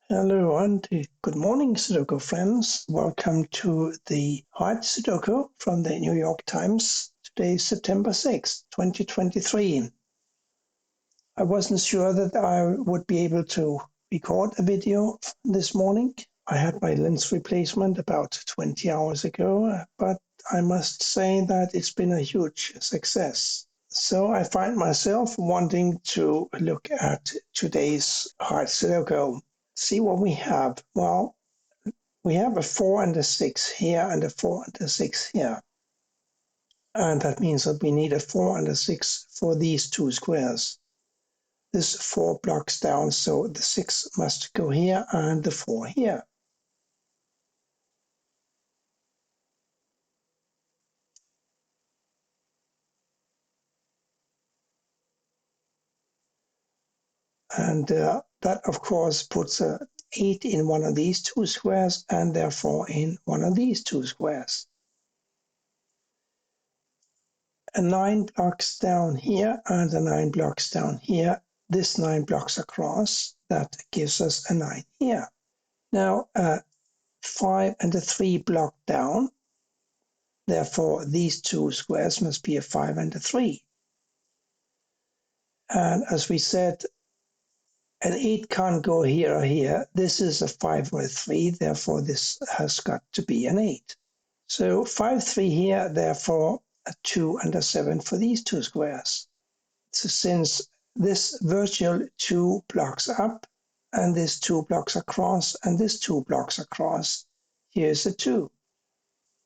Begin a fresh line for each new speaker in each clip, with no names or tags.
Hello and good morning, Sudoku friends. Welcome to the Hard Sudoku from the New York Times. Today is September 6th, 2023. I wasn't sure that I would be able to record a video this morning. I had my lens replacement about 20 hours ago, but I must say that it's been a huge success. So I find myself wanting to look at today's Hard Sudoku. See what we have. Well, we have a 4 and a 6 here and a 4 and a 6 here. And that means that we need a 4 and a 6 for these two squares. This 4 blocks down, so the 6 must go here and the 4 here. And that, of course, puts a 8 in one of these two squares and therefore in one of these two squares. A 9 blocks down here and a 9 blocks down here. This 9 blocks across. That gives us a 9 here. Now, 5 and a 3 block down. Therefore, these two squares must be a 5 and a 3. And as we said, an 8 can't go here or here. This is a 5 or a 3. Therefore, this has got to be an 8. So 5, 3 here. Therefore, a 2 and a 7 for these two squares. So since this virtual 2 blocks up, and this 2 blocks across, and this 2 blocks across, here's a 2.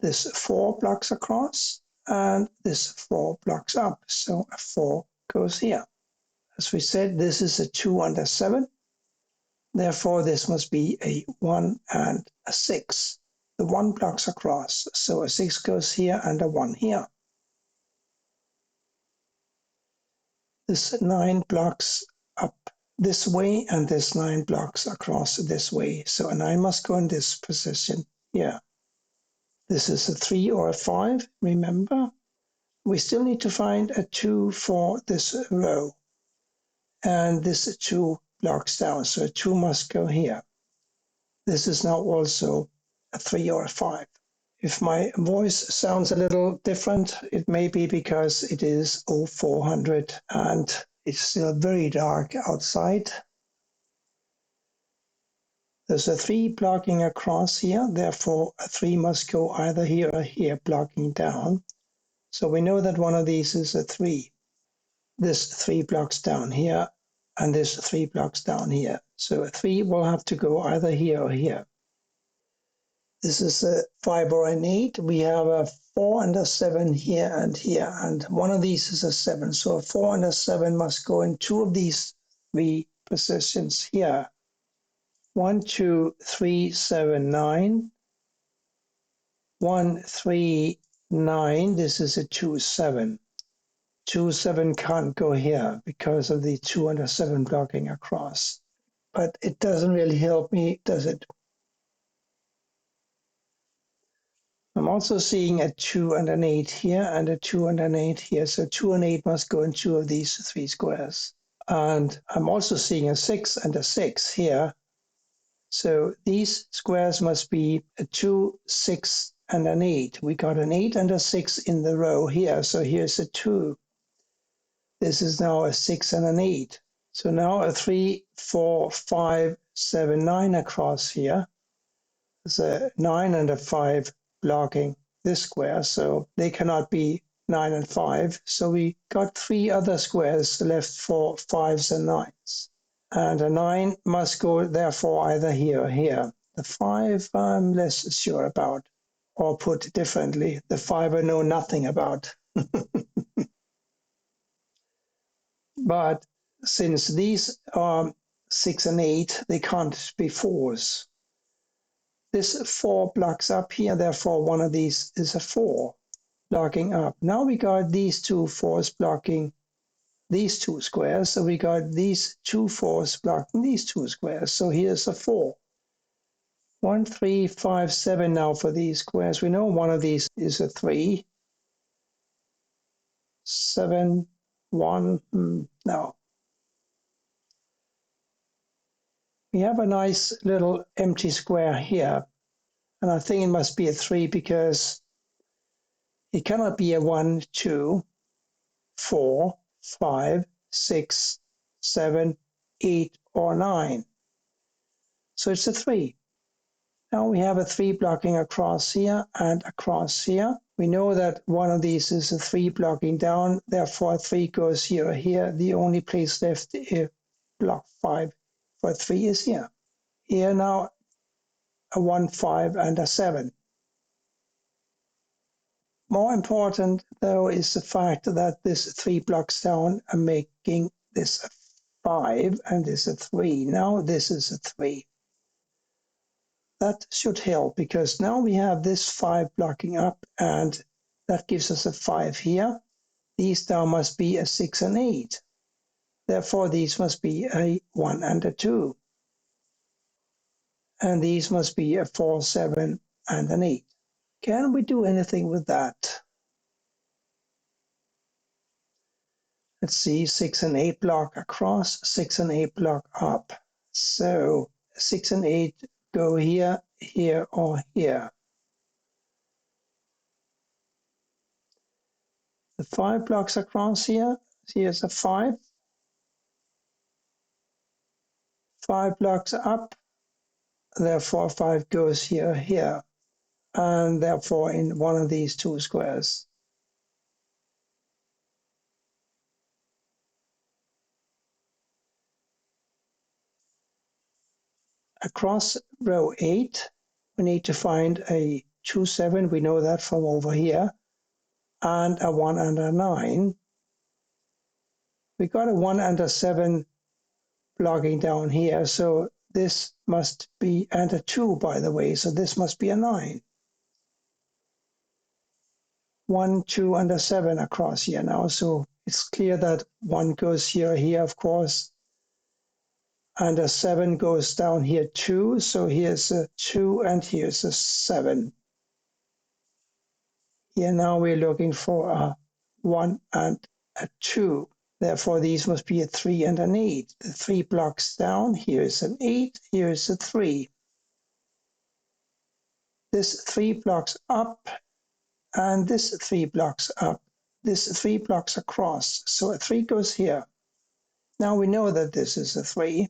This 4 blocks across, and this 4 blocks up, so a 4 goes here. As we said, this is a 2 and a 7. Therefore, this must be a 1 and a 6. The 1 blocks across, so a 6 goes here and a 1 here. This 9 blocks up this way, and this 9 blocks across this way. So a 9 must go in this position here. This is a 3 or a 5, remember? We still need to find a 2 for this row. And this 2 blocks down, so a 2 must go here. This is now also a 3 or a 5. If my voice sounds a little different, it may be because it is 0400 and it's still very dark outside. There's a 3 blocking across here, therefore a 3 must go either here or here, blocking down. So we know that one of these is a 3. This 3 blocks down here, and this 3 blocks down here. So a 3 will have to go either here or here. This is a 5 or an 8. We have a 4 and a 7 here, and one of these is a 7. So a 4 and a 7 must go in two of these 3 positions here. 1, 2, 3, 7, 9. 1, 3, 9. This is a 2, 7. 2, 7 can't go here because of the 2 and a 7 blocking across. But it doesn't really help me, does it? I'm also seeing a 2 and an 8 here and a 2 and an 8 here. So 2 and 8 must go in two of these 3 squares. And I'm also seeing a 6 and a 6 here. So these squares must be a 2, 6, and an 8. We got an 8 and a 6 in the row here. So here's a 2. This is now a 6 and an 8. So now a 3, 4, 5, 7, 9 across here. There's a 9 and a 5 blocking this square, so they cannot be 9 and 5. So we got 3 other squares left for 5s and 9s. And a 9 must go therefore either here or here. The 5 I'm less sure about, or put differently, the 5 I know nothing about. But since these are 6 and 8, they can't be 4s. This 4 blocks up here, therefore one of these is a 4 blocking up. Now we got these two 4s blocking these two squares, so we got these two 4s blocking these two squares. So here's a 4. 1, 3, 5, 7 now for these squares. We know one of these is a 3. 7, 1, no. We have a nice little empty square here, and I think it must be a 3 because it cannot be a 1, 2, 4, 5, 6, 7, 8, or 9. So it's a 3. Now we have a 3 blocking across here and across here. We know that one of these is a 3 blocking down, therefore 3 goes here or here. The only place left if block 5 for 3 is here. Here now a 1, 5, and a 7. More important, though, is the fact that this 3 blocks down are making this a 5 and this a 3. Now this is a 3. That should help because now we have this 5 blocking up and that gives us a 5 here. These now must be a 6 and 8. Therefore, these must be a 1 and a 2. And these must be a 4, 7, and an 8. Can we do anything with that? Let's see, 6 and 8 block across, 6 and 8 block up. So 6 and 8 go here, here, or here. The 5 blocks across here, here's a 5. 5 blocks up, therefore 5 goes here, here, and therefore in one of these two squares. Across row 8, we need to find a 2, 7, we know that from over here, and a 1 and a 9. We got a 1 and a 7 blocking down here, so this must be, and a 2 by the way, so this must be a 9. 1, 2, and a 7 across here now, so it's clear that 1 goes here, here of course, and a 7 goes down here too, so here's a 2 and here's a 7. Here now we're looking for a 1 and a 2. Therefore, these must be a 3 and an 8. The 3 blocks down, here's an 8, here's a 3. This 3 blocks up, and this 3 blocks up. This 3 blocks across, so a 3 goes here. Now we know that this is a 3.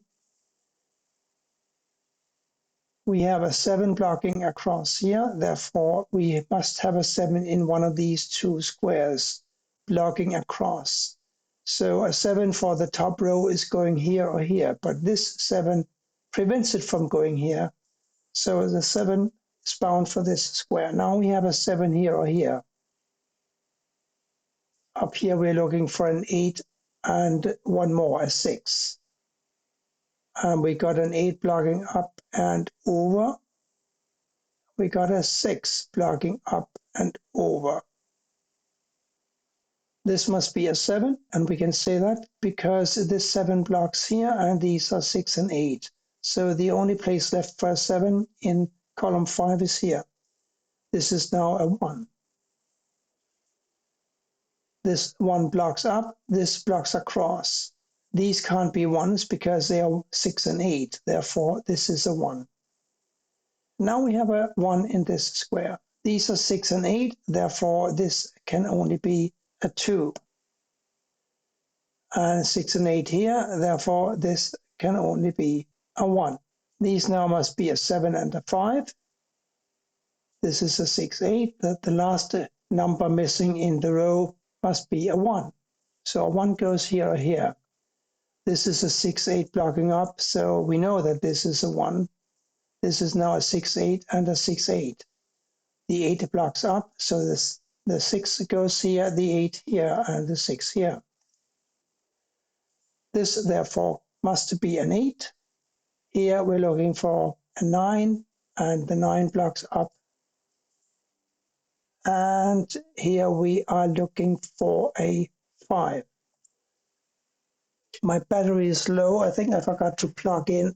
We have a 7 blocking across here, therefore we must have a 7 in one of these two squares blocking across. So a 7 for the top row is going here or here, but this 7 prevents it from going here. So the 7 is bound for this square. Now we have a 7 here or here. Up here we're looking for an 8 and one more, a 6. And we got an 8 blocking up and over. We got a 6 blocking up and over. This must be a 7, and we can say that because this 7 blocks here, and these are 6 and 8. So the only place left for a 7 in column 5 is here. This is now a 1. This 1 blocks up, this blocks across. These can't be 1s because they are 6 and 8. Therefore, this is a 1. Now we have a 1 in this square. These are 6 and 8. Therefore, this can only be a 2. And 6 and 8 here. Therefore, this can only be a 1. These now must be a 7 and a 5. This is a 6, 8. That the last number missing in the row must be a 1. So a 1 goes here or here. This is a 6, 8 blocking up, so we know that this is a 1. This is now a 6, 8 and a 6, 8. The 8 blocks up, so the 6 goes here, the 8 here, and the 6 here. This, therefore, must be an 8. Here we're looking for a 9, and the 9 blocks up. And here we are looking for a 5. My battery is low. I think I forgot to plug in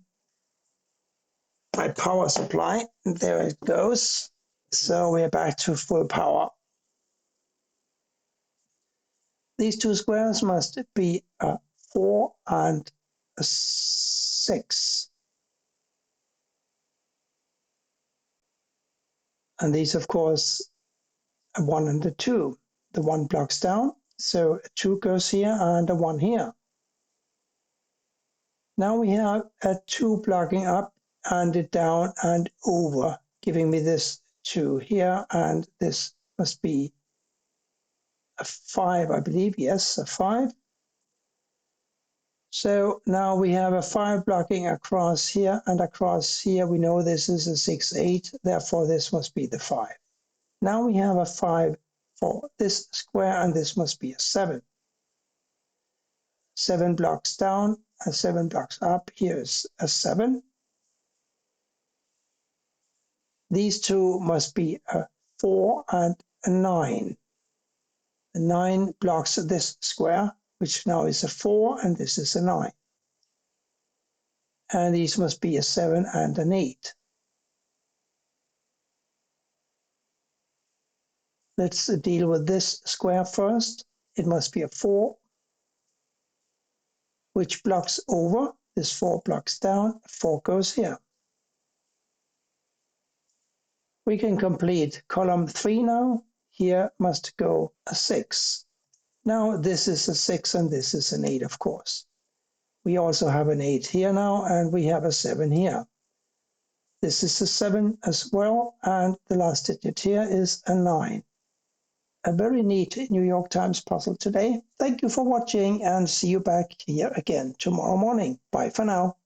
my power supply. There it goes. So we're back to full power. These two squares must be a 4 and a 6. And these, of course, a 1 and a 2. The 1 blocks down, so a 2 goes here and a 1 here. Now we have a 2 blocking up and it down and over, giving me this 2 here, and this must be a 5, I believe. Yes, a 5. So now we have a 5 blocking across here and across here. We know this is a 6, 8, therefore this must be the 5. Now we have a 5 for this square, and this must be a 7. 7 blocks down and 7 blocks up. Here is a 7. These two must be a 4 and a 9. The 9 blocks this square, which now is a 4, and this is a 9. And these must be a 7 and an 8. Let's deal with this square first. It must be a 4, which blocks over. This 4 blocks down, 4 goes here. We can complete column 3 now. Here must go a 6. Now this is a 6 and this is an 8, of course. We also have an 8 here now, and we have a 7 here. This is a 7 as well, and the last digit here is a 9. A very neat New York Times puzzle today. Thank you for watching, and see you back here again tomorrow morning. Bye for now.